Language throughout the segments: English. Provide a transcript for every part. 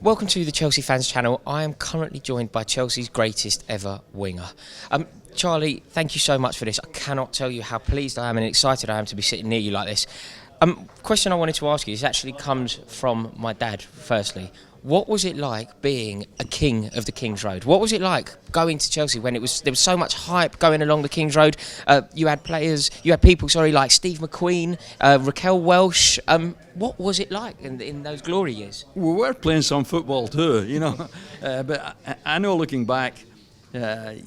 Welcome to the Chelsea Fans Channel. I am currently joined by Chelsea's greatest ever winger. Charlie, thank you so much for this. I cannot tell you how pleased I am and excited I am to be sitting near you like this. Question I wanted to ask you, this actually comes from my dad, firstly. What was it like being a king of the King's Road? What was it like going to Chelsea when there was so much hype going along the King's Road? You had people like Steve McQueen, Raquel Welsh. What was it like in those glory years? We were playing some football too, but I know looking back,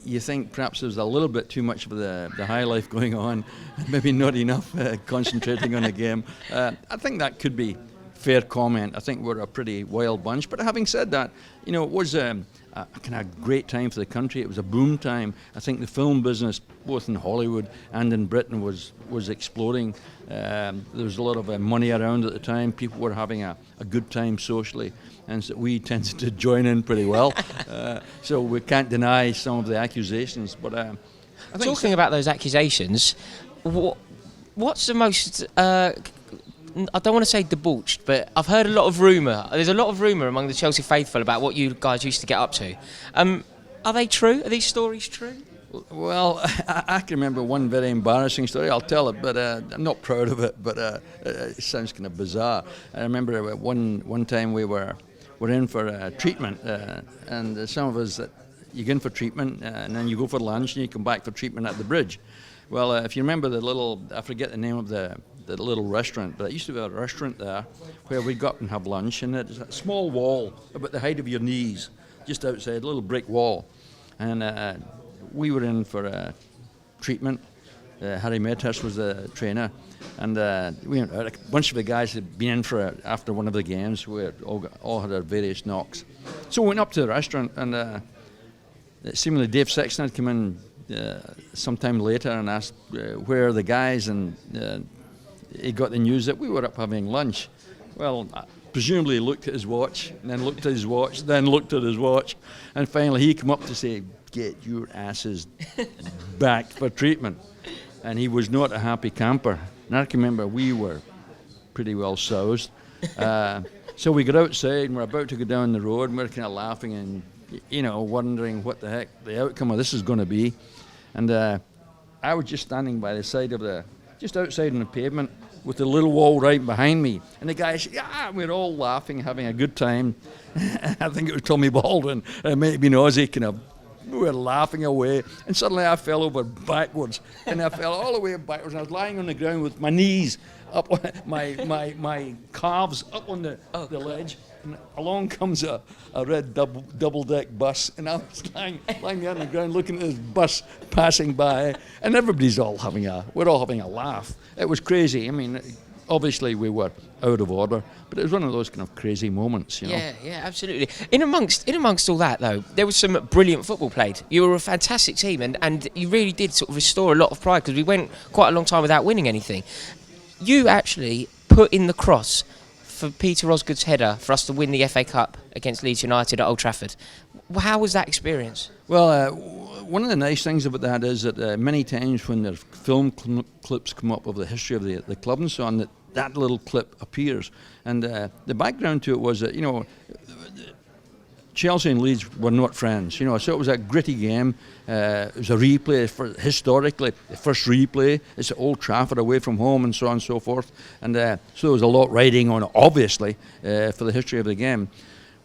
you think perhaps there was a little bit too much of the high life going on, maybe not enough concentrating on the game. I think that could be fair comment. I think we're a pretty wild bunch. But having said that, it was a kind of great time for the country. It was a boom time. I think the film business, both in Hollywood and in Britain, was exploding. There was a lot of money around at the time. People were having a good time socially, and so we tended to join in pretty well. So we can't deny some of the accusations. But I think talking about those accusations, what's the most? I don't want to say debauched, but I've heard a lot of rumour. There's a lot of rumour among the Chelsea faithful about what you guys used to get up to. Are they true? Are these stories true? Well, I can remember one very embarrassing story. I'll tell it, but I'm not proud of it. But it sounds kind of bizarre. I remember one time we were in for treatment, and some of us, you go in for treatment, and then you go for lunch, and you come back for treatment at the bridge. Well, if you remember I forget the name of the little restaurant, but there used to be a restaurant there where we'd go up and have lunch, and it's a small wall about the height of your knees, just outside, a little brick wall. And we were in for treatment. Harry Medhurst was the trainer, and we went out. A bunch of the guys had been in after one of the games. We all had our various knocks. So we went up to the restaurant, and seemingly Dave Sexton had come in sometime later and asked where are the guys, and he got the news that we were up having lunch. Well, presumably he looked at his watch, and then looked at his watch, then looked at his watch, and finally he came up to say, "Get your asses back for treatment." And he was not a happy camper. And I can remember we were pretty well soused. So we got outside, and we're about to go down the road, and we're kind of laughing and wondering what the heck the outcome of this is going to be. And I was just standing by the side of just outside on the pavement with the little wall right behind me. And the guys, we're all laughing, having a good time. I think it was Tommy Baldwin, it may have been Ozzy, we were laughing away. And suddenly I fell over backwards. And I fell all the way backwards. And I was lying on the ground with my knees up, on my calves up on the ledge. And along comes a red double-deck bus, and I was lying there on the ground looking at this bus passing by, and everybody's we're all having a laugh. It was crazy. I mean, obviously we were out of order, but it was one of those kind of crazy moments, Yeah, absolutely. In amongst all that, though, there was some brilliant football played. You were a fantastic team, and you really did sort of restore a lot of pride, because we went quite a long time without winning anything. You actually put in the cross for Peter Osgood's header for us to win the FA Cup against Leeds United at Old Trafford. How was that experience? Well, one of the nice things about that is that many times when there's film clips come up of the history of the club and so on, that little clip appears. And the background to it was that, Chelsea and Leeds were not friends, so it was a gritty game. It was a replay, historically, the first replay. It's at Old Trafford away from home and so on and so forth. And so there was a lot riding on it, obviously, for the history of the game.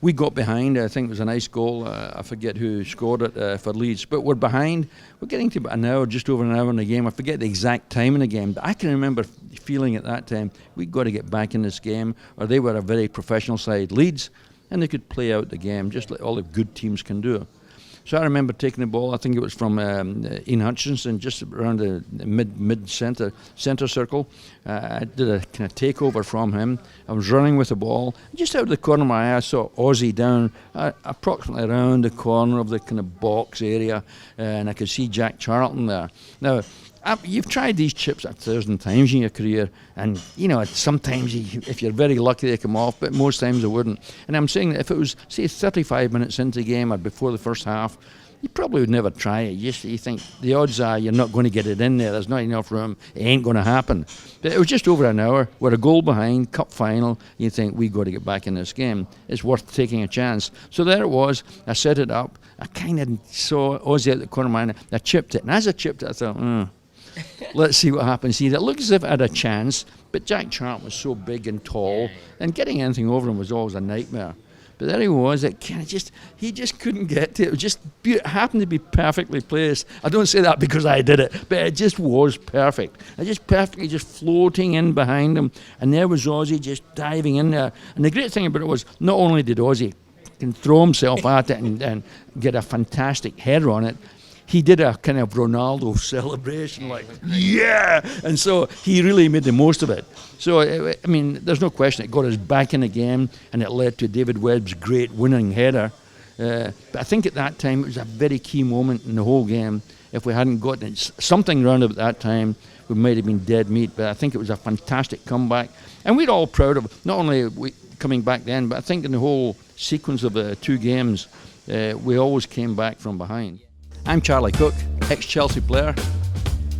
We got behind. I think it was a nice goal. I forget who scored it for Leeds. But we're behind. We're getting to about an hour, just over an hour in the game. I forget the exact time in the game. But I can remember feeling at that time, we've got to get back in this game, or they were a very professional side. Leeds, and they could play out the game just like all the good teams can do. So I remember taking the ball, I think it was from Ian Hutchinson, just around the mid-centre circle. I did a kind of takeover from him. I was running with the ball. Just out of the corner of my eye, I saw Ozzy down approximately around the corner of the kind of box area, and I could see Jack Charlton there. Now, you've tried these chips 1,000 times in your career, and sometimes if you're very lucky they come off, but most times they wouldn't. And I'm saying that if it was, say, 35 minutes into the game or before the first half, you probably would never try it. You think the odds are you're not going to get it in there. There's not enough room. It ain't going to happen. But it was just over an hour. We're a goal behind, cup final. You think, we've got to get back in this game. It's worth taking a chance. So there it was. I set it up. I kind of saw Ozzy at the corner of my eye. I chipped it. And as I chipped it, I thought, let's see what happens here. It looked as if it had a chance, but Jack Charlton was so big and tall, and getting anything over him was always a nightmare. But there he was. He just couldn't get to it. It was just it happened to be perfectly placed. I don't say that because I did it, but it just was perfect. It just perfectly just floating in behind him, and there was Ozzy just diving in there. And the great thing about it was, not only did Ozzy can throw himself at it and get a fantastic header on it, he did a kind of Ronaldo celebration, like, yeah! And so he really made the most of it. So, I mean, there's no question it got us back in the game, and it led to David Webb's great winning header. But I think at that time it was a very key moment in the whole game. If we hadn't gotten something round at that time, we might have been dead meat. But I think it was a fantastic comeback. And we're all proud of not only coming back then, but I think in the whole sequence of the two games, we always came back from behind. I'm Charlie Cooke, ex-Chelsea player,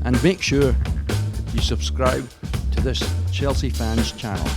and make sure you subscribe to this Chelsea Fans channel.